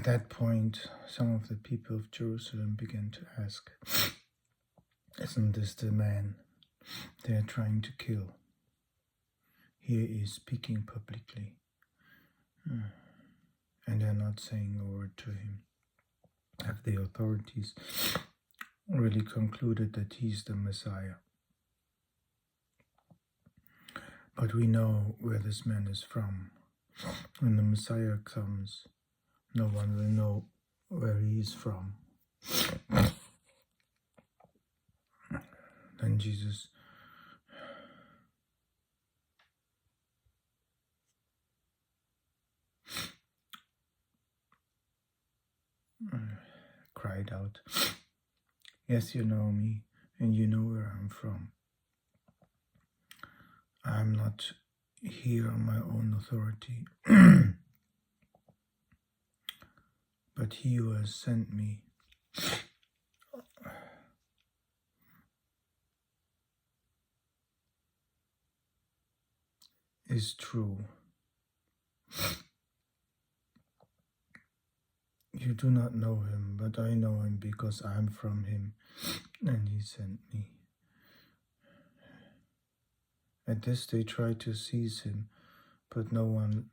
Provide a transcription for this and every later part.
At that point, some of the people of Jerusalem began to ask, "Isn't this the man they are trying to kill? He is speaking publicly, and they are not saying a word to him. Have the authorities really concluded that he is the Messiah? But we know where this man is from. When the Messiah comes, no one will know where he is from." Then Jesus cried out, "Yes, you know me, and you know where I'm from. I'm not here on my own authority, but he who has sent me is true. You do not know him, but I know him because I am from him, and he sent me." At this they tried to seize him, but no one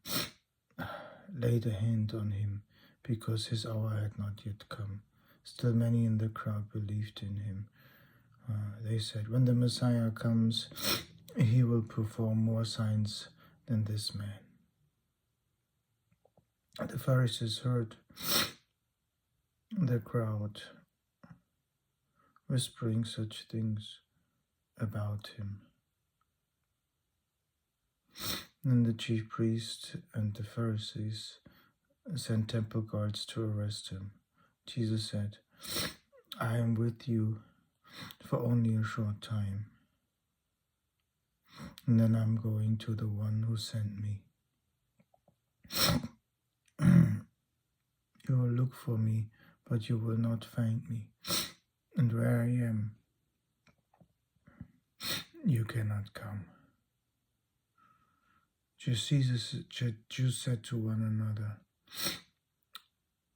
laid a hand on him, because his hour had not yet come. Still many in the crowd believed in him. They said, "When the Messiah comes, he will perform more signs than this man." The Pharisees heard the crowd whispering such things about him. Then the chief priests and the Pharisees sent temple guards to arrest him. Jesus said, "I am with you for only a short time, and then I'm going to the one who sent me. You will look for me, but you will not find me. And where I am, you cannot come." Jews said to one another,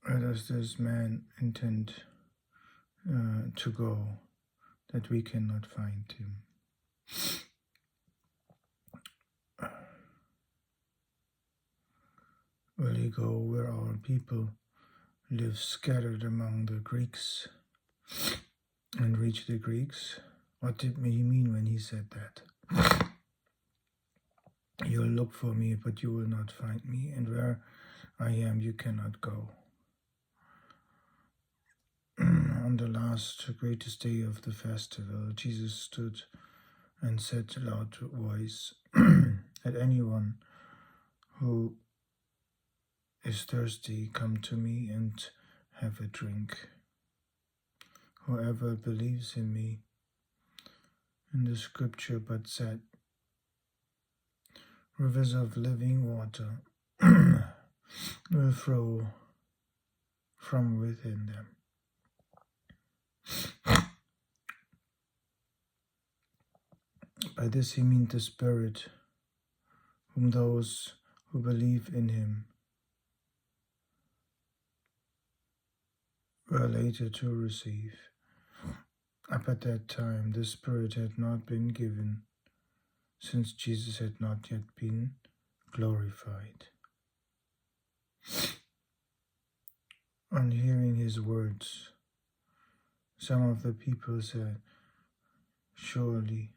"Where does this man intend to go, that we cannot find him? Will he go where our people live, scattered among the Greeks, and reach the Greeks?" What did he mean when he said that? "You will look for me, but you will not find me, and where I am, you cannot go." On the last greatest day of the festival, Jesus stood and said in a loud voice, "Let anyone who is thirsty come to me and have a drink. Whoever believes in me," in the scripture but said, "rivers of living water will flow from within them." By this he means the Spirit, whom those who believe in him were later to receive. Up at that time, the Spirit had not been given, since Jesus had not yet been glorified. On hearing his words, some of the people said, "Surely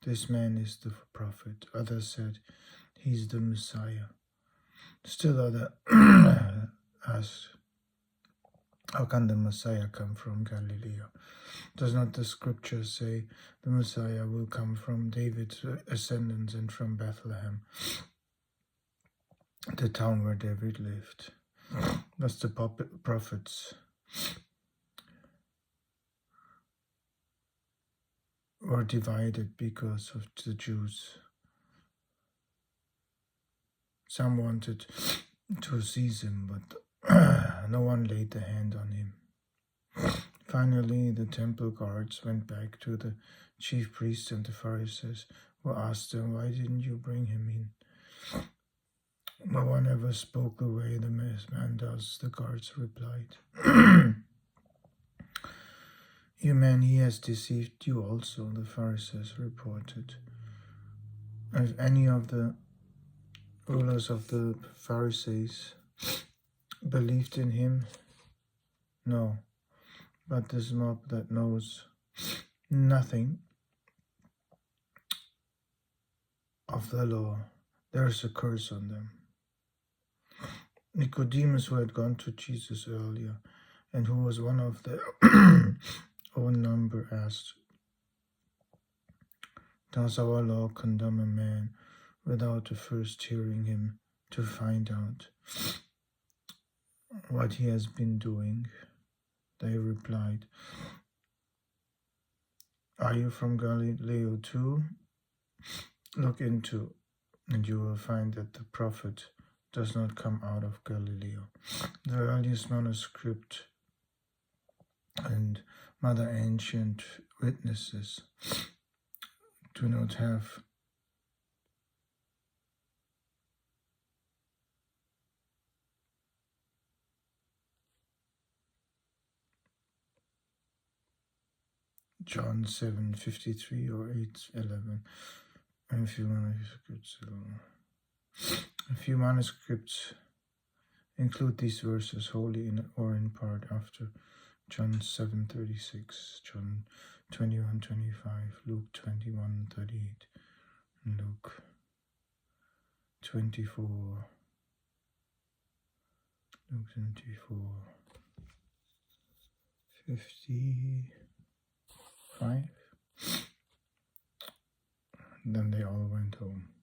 this man is the prophet." Others said, "He's the Messiah." Still others asked, "How can the Messiah come from Galilee? Does not the scripture say the Messiah will come from David's descendants and from Bethlehem, the town where David lived?" Thus the prophets were divided because of the Jews. Some wanted to seize him, but no one laid a hand on him. Finally, the temple guards went back to the chief priests and the Pharisees, who asked them, "Why didn't you bring him in?" No one ever spoke the way the man does, the guards replied. You man, he has deceived you also, the Pharisees reported. If any of the rulers of the Pharisees believed in him? No, but this mob that knows nothing of the law, there is a curse on them. Nicodemus, who had gone to Jesus earlier, and who was one of their own number, asked, Does our law condemn a man without first hearing him to find out what he has been doing? They replied, Are you from Galilee too? Look into, and you will find that the prophet does not come out of Galilee. The earliest manuscript and mother ancient witnesses do not have John 7:53 or 8:11. A few manuscripts include these verses wholly or in part after John 7:36, John 21:25, Luke 21:38, and Luke 24. Luke 54:55. Then they all went home.